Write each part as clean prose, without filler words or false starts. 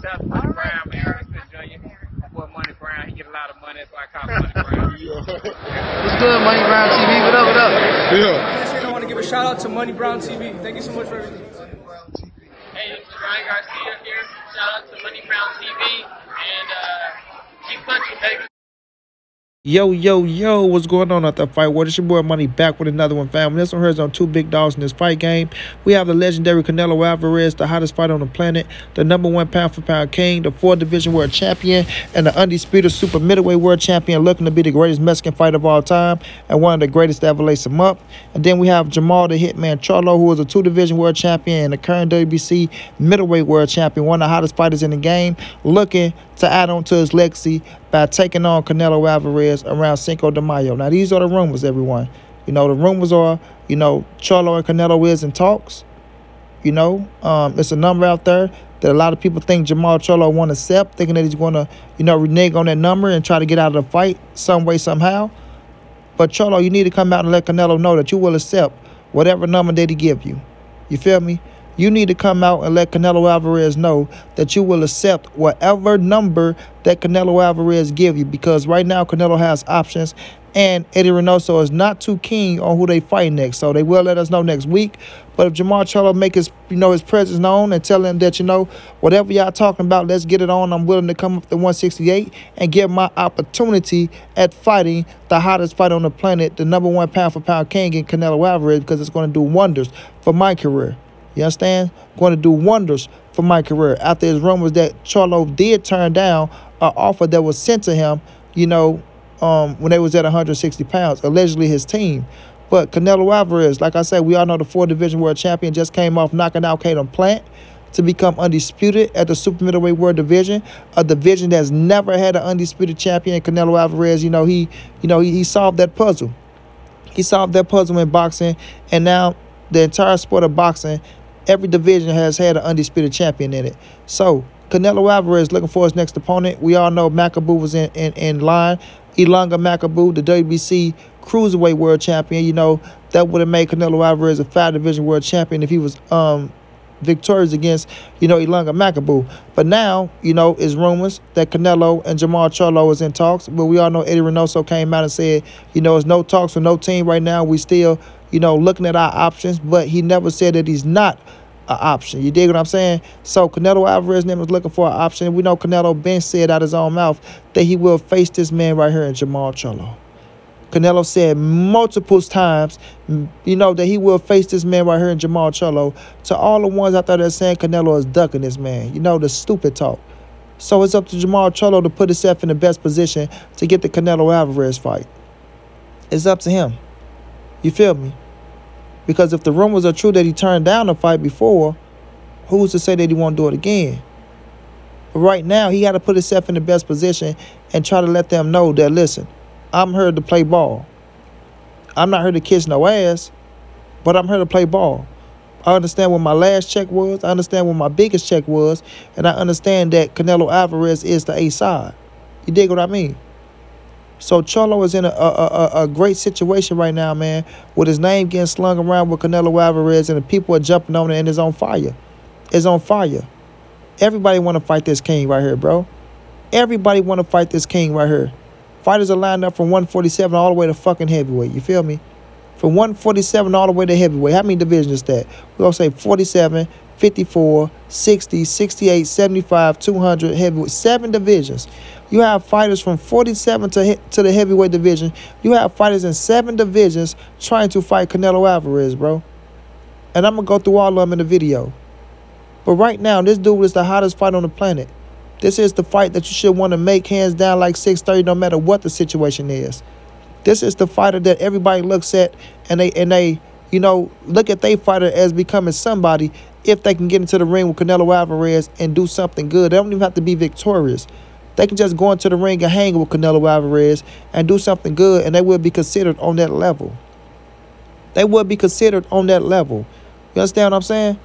Shout out to Money Brown, man. Respect Junior. My boy Money Brown, he get a lot of money, that's why I call him Money Brown. What's good, Money Brown TV? What up, what up? Yeah. I want to give a shout out to Money Brown TV. Thank you so much for everything. Hey, this is Ryan Garcia here. Shout out to Money Brown TV. And keep punching, baby. Yo, what's going on out there, fight world? It's your boy Money back with another one, family. This one here is on two big dogs in this fight game. We have the legendary Canelo Alvarez, the hottest fighter on the planet, the #1 pound-for-pound king, the 4th division world champion, and the undisputed super middleweight world champion, looking to be the greatest Mexican fighter of all time and one of the greatest to ever lace him up. And then we have Jermall, the hitman Charlo, who is a 2-division world champion and the current WBC middleweight world champion, one of the hottest fighters in the game, looking to add on to his legacy by taking on Canelo Alvarez around Cinco de Mayo. Now, these are the rumors, everyone. You know, the rumors are, Charlo and Canelo is in talks. It's a number out there that a lot of people think Jermall Charlo won't accept, thinking that he's going to, renege on that number and try to get out of the fight some way, somehow. But Charlo, you need to come out and let Canelo know that you will accept whatever number that he give you. You feel me? You need to come out and let Canelo Alvarez know that you will accept whatever number that Canelo Alvarez give you, because right now Canelo has options and Eddie Reynoso is not too keen on who they fight next. So they will let us know next week. But if Jermall Charlo make his, his presence known and tell him that, whatever y'all talking about, let's get it on. I'm willing to come up to 168 and get my opportunity at fighting the hottest fighter on the planet, the #1 pound-for-pound king in Canelo Alvarez, because it's going to do wonders for my career. You understand? Going to do wonders for my career. After his rumors that Charlo did turn down an offer that was sent to him, when they was at 160 pounds, allegedly his team. But Canelo Alvarez, like I said, we all know the 4th division world champion just came off knocking out Caden Plant to become undisputed at the super middleweight world division, a division that's never had an undisputed champion. Canelo Alvarez, he solved that puzzle. He solved that puzzle in boxing, and now the entire sport of boxing, every division has had an undisputed champion in it. So Canelo Alvarez looking for his next opponent. We all know Makabu was in line. Ilanga Makabu, the WBC cruiserweight world champion. That would have made Canelo Alvarez a 5-division world champion if he was victorious against, Ilanga Makabu. But now, it's rumors that Canelo and Jermall Charlo is in talks. But we all know Eddie Reynoso came out and said, it's no talks for no team right now. We still, looking at our options. But he never said that he's not an option. You dig what I'm saying? So Canelo Alvarez was looking for an option. We know Canelo Ben said out his own mouth that he will face this man right here in Jermall Charlo. Canelo said multiple times, that he will face this man right here in Jermall Charlo. To all the ones out there that are saying Canelo is ducking this man, the stupid talk. So it's up to Jermall Charlo to put himself in the best position to get the Canelo Alvarez fight. It's up to him. You feel me? Because if the rumors are true that he turned down the fight before, who's to say that he won't do it again? But right now, he got to put himself in the best position and try to let them know that, listen, I'm here to play ball. I'm not here to kiss no ass, but I'm here to play ball. I understand what my last check was. I understand what my biggest check was. And I understand that Canelo Alvarez is the A-side. You dig what I mean? So Charlo is in a great situation right now, man, with his name getting slung around with Canelo Alvarez, and the people are jumping on it, and it's on fire. It's on fire. Everybody want to fight this king right here, bro. Everybody want to fight this king right here. Fighters are lined up from 147 all the way to fucking heavyweight. You feel me? From 147 all the way to heavyweight. How many divisions is that? We're going to say 47, 54, 60, 68, 75, 200, heavyweight. 7 divisions. You have fighters from 47 to the heavyweight division. You have fighters in 7 divisions trying to fight Canelo Alvarez, bro. And I'm going to go through all of them in the video. But right now, this dude is the hottest fighter on the planet. This is the fight that you should want to make hands down like 6:30 no matter what the situation is. This is the fighter that everybody looks at and they look at their fighter as becoming somebody if they can get into the ring with Canelo Alvarez and do something good. They don't even have to be victorious. They can just go into the ring and hang with Canelo Alvarez and do something good, and they will be considered on that level. They will be considered on that level. You understand what I'm saying?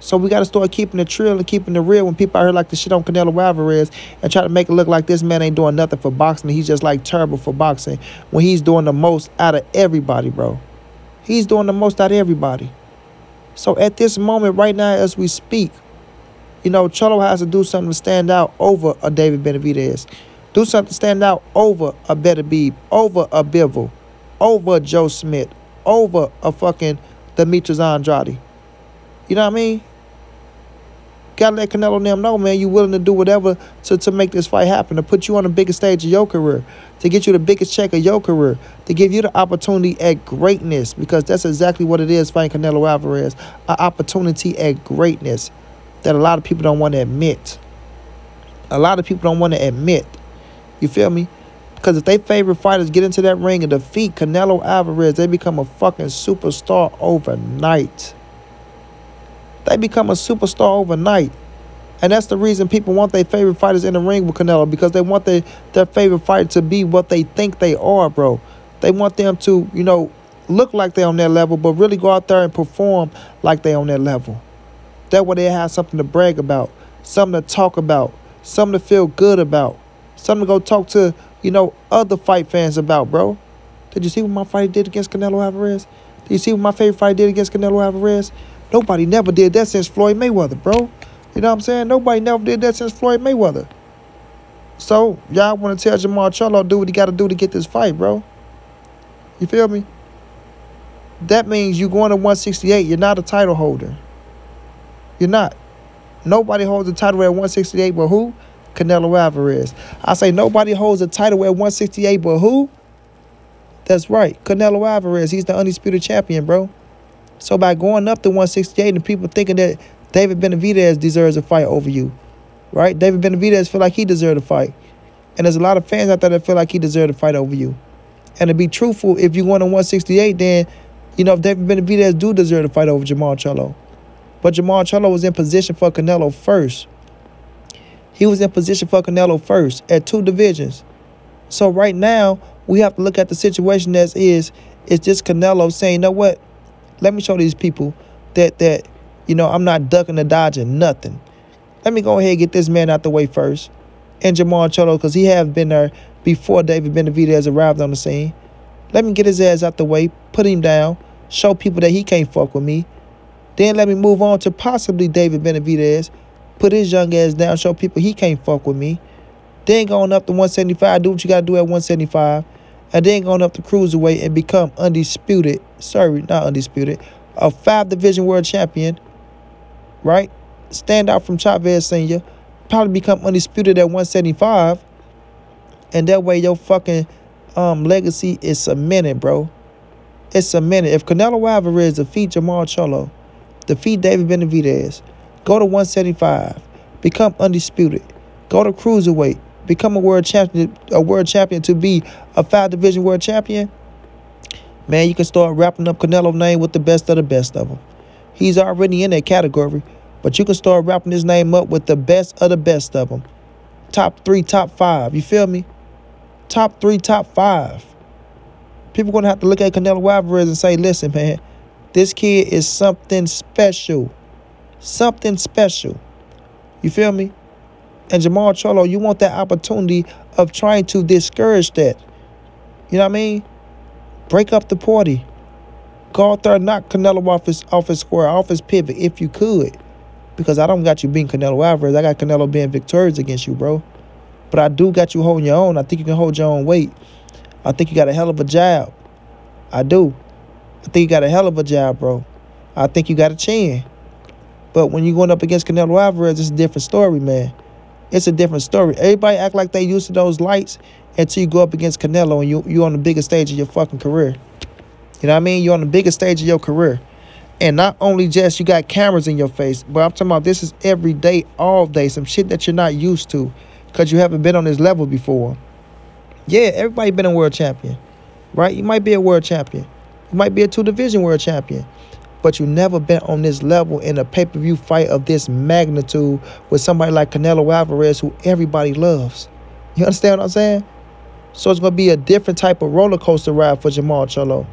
So we got to start keeping the trill and keeping the real when people out here like to shit on Canelo Alvarez and try to make it look like this man ain't doing nothing for boxing. He's just like terrible for boxing when he's doing the most out of everybody, bro. He's doing the most out of everybody. So at this moment right now as we speak, You know, Charlo has to do something to stand out over a David Benavidez. Do something to stand out over a Better Beeb, over a Bivol, over a Joe Smith, over a fucking Demetrius Andrade. You know what I mean? Gotta let Canelo and them know, man, you willing to do whatever to make this fight happen, to put you on the biggest stage of your career, to get you the biggest check of your career, to give you the opportunity at greatness, because that's exactly what it is fighting Canelo Alvarez, an opportunity at greatness that a lot of people don't want to admit. A lot of people don't want to admit. You feel me? Because if they favorite fighters get into that ring and defeat Canelo Alvarez, they become a fucking superstar overnight. They become a superstar overnight. And that's the reason people want their favorite fighters in the ring with Canelo, because they want their favorite fighter to be what they think they are, bro. They want them to, you know, look like they're on that level, but really go out there and perform like they're on that level. That way they have something to brag about, something to talk about, something to feel good about, something to go talk to, you know, other fight fans about, bro. Did you see what my fight did against Canelo Alvarez? Did you see what my favorite fight did against Canelo Alvarez? Nobody never did that since Floyd Mayweather, bro. You know what I'm saying? Nobody never did that since Floyd Mayweather. So, y'all want to tell Jermall Charlo do what he got to do to get this fight, bro. You feel me? That means you going to 168. You're not a title holder. You're not. Nobody holds a title at 168 but who? Canelo Alvarez. I say nobody holds a title at 168 but who? That's right. Canelo Alvarez. He's the undisputed champion, bro. So by going up to 168 and people thinking that David Benavidez deserves a fight over you, right? David Benavidez feel like he deserved a fight. And there's a lot of fans out there that feel like he deserved a fight over you. And to be truthful, if you won on 168, then, you know, if David Benavidez do deserve to fight over Jermall Charlo. But Jermall Charlo was in position for Canelo first. He was in position for Canelo first at 2 divisions. So right now, we have to look at the situation as is just Canelo saying, you know what? Let me show these people that you know, I'm not ducking or dodging nothing. Let me go ahead and get this man out the way first. And Jermall Charlo, because he have been there before David Benavidez arrived on the scene. Let me get his ass out the way, put him down, show people that he can't fuck with me. Then let me move on to possibly David Benavidez, put his young ass down, show people he can't fuck with me. Then going up to 175, do what you got to do at 175. And then going up to cruiserweight and become undisputed, sorry, not undisputed, a 5-division world champion, right? Stand out from Chavez Sr., probably become undisputed at 175. And that way your fucking legacy is cemented, bro. It's cemented. If Canelo Alvarez defeat Jermall Charlo, defeat David Benavidez, go to 175, become undisputed, go to cruiserweight, become a world champion to be a 5-division world champion, man, you can start wrapping up Canelo's name with the best of them. He's already in that category, but you can start wrapping his name up with the best of them. Top 3, top 5, you feel me? Top 3, top 5. People going to have to look at Canelo Alvarez and say, listen, man, this kid is something special. Something special. You feel me? And Jermall Charlo, you want that opportunity of trying to discourage that. You know what I mean? Break up the party. Go out there and knock Canelo off his square, off his pivot, if you could. Because I don't got you beating Canelo Alvarez. I got Canelo being victorious against you, bro. But I do got you holding your own. I think you can hold your own weight. I think you got a hell of a jab. I do. I think you got a hell of a jab, bro. I think you got a chin. But when you're going up against Canelo Alvarez, it's a different story, man. It's a different story. Everybody act like they used to those lights until you go up against Canelo and you're on the biggest stage of your fucking career. You know what I mean? You're on the biggest stage of your career. And not only just you got cameras in your face, but I'm talking about this is every day, all day, some shit that you're not used to because you haven't been on this level before. Yeah, everybody been a world champion, right? You might be a world champion. You might be a 2-division world champion. But you never been on this level in a pay-per-view fight of this magnitude with somebody like Canelo Alvarez, who everybody loves. You understand what I'm saying? So it's going to be a different type of roller coaster ride for Jermall Charlo.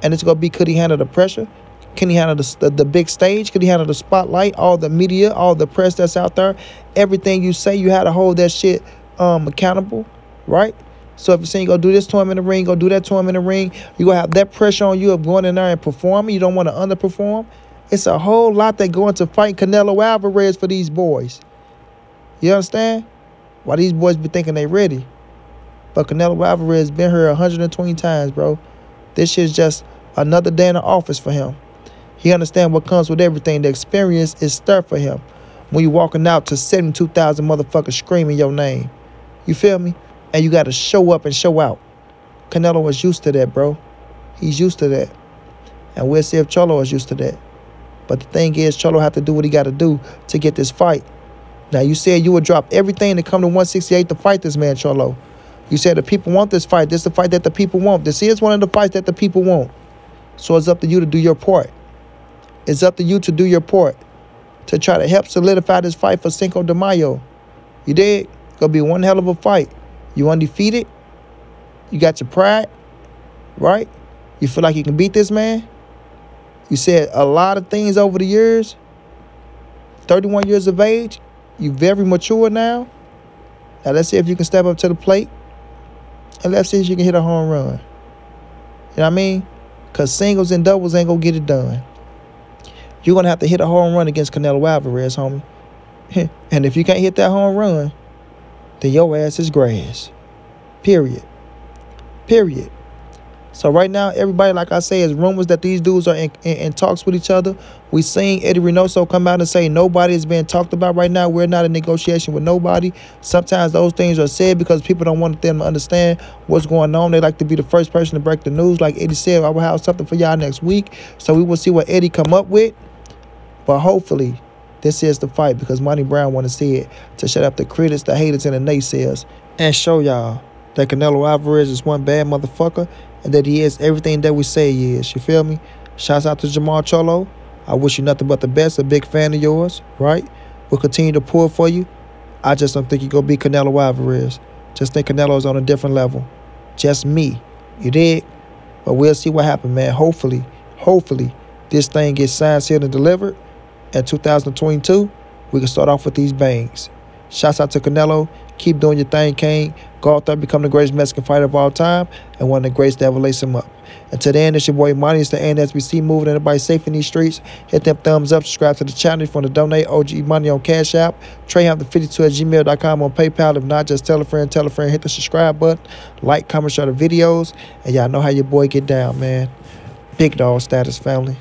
And it's going to be, could he handle the pressure? Can he handle the big stage? Could he handle the spotlight, all the media, all the press that's out there? Everything you say, you had to hold that shit accountable, right? So if you're saying you're going to do this to him in the ring, go do that to him in the ring, you're going to have that pressure on you of going in there and performing. You don't want to underperform. It's a whole lot that go into fighting Canelo Alvarez for these boys. You understand? Why these boys be thinking they ready. But Canelo Alvarez been here 120 times, bro. This shit's just another day in the office for him. He understand what comes with everything. The experience is stir for him. When you walking out to 72,000 motherfuckers screaming your name. You feel me? And you got to show up and show out. Canelo is used to that, bro. He's used to that. And we'll see if Charlo is used to that. But the thing is, Charlo have to do what he got to do to get this fight. Now, you said you would drop everything to come to 168 to fight this man, Charlo. You said the people want this fight. This is the fight that the people want. This is one of the fights that the people want. So it's up to you to do your part. It's up to you to do your part to try to help solidify this fight for Cinco de Mayo. You dig? It's going to be one hell of a fight. You undefeated. You got your pride, right? You feel like you can beat this man. You said a lot of things over the years. 31 years of age. You very mature now. Now let's see if you can step up to the plate. And let's see if you can hit a home run. You know what I mean? Because singles and doubles ain't going to get it done. You're going to have to hit a home run against Canelo Alvarez, homie. And if you can't hit that home run, then your ass is grass. Period. Period. So right now, everybody, like I say, is rumors that these dudes are in talks with each other. We seen Eddie Reynoso come out and say nobody is being talked about right now. We're not in negotiation with nobody. Sometimes those things are said because people don't want them to understand what's going on. They like to be the first person to break the news. Like Eddie said, I will have something for y'all next week. So we will see what Eddie come up with. But hopefully, this is the fight because Monty Brown want to see it to shut up the critics, the haters, and the naysayers and show y'all that Canelo Alvarez is one bad motherfucker and that he is everything that we say he is. You feel me? Shouts out to Jermall Charlo. I wish you nothing but the best. A big fan of yours, right? We'll continue to pull for you. I just don't think you're going to beat Canelo Alvarez. Just think Canelo's on a different level. Just me. You dig? But we'll see what happens, man. Hopefully, this thing gets signed, sealed, and delivered. In 2022, we can start off with these bangs. Shouts out to Canelo. Keep doing your thing, King. Go out there, become the greatest Mexican fighter of all time and one of the greatest to ever lace him up. Until then, it's your boy Monty. It's the NSBC moving everybody safe in these streets. Hit them thumbs up. Subscribe to the channel if you want to donate. OG Money on Cash App. TreyHampton52@gmail.com on PayPal. If not, just tell a friend. Hit the subscribe button. Like, comment, share the videos. And y'all know how your boy get down, man. Big dog status, family.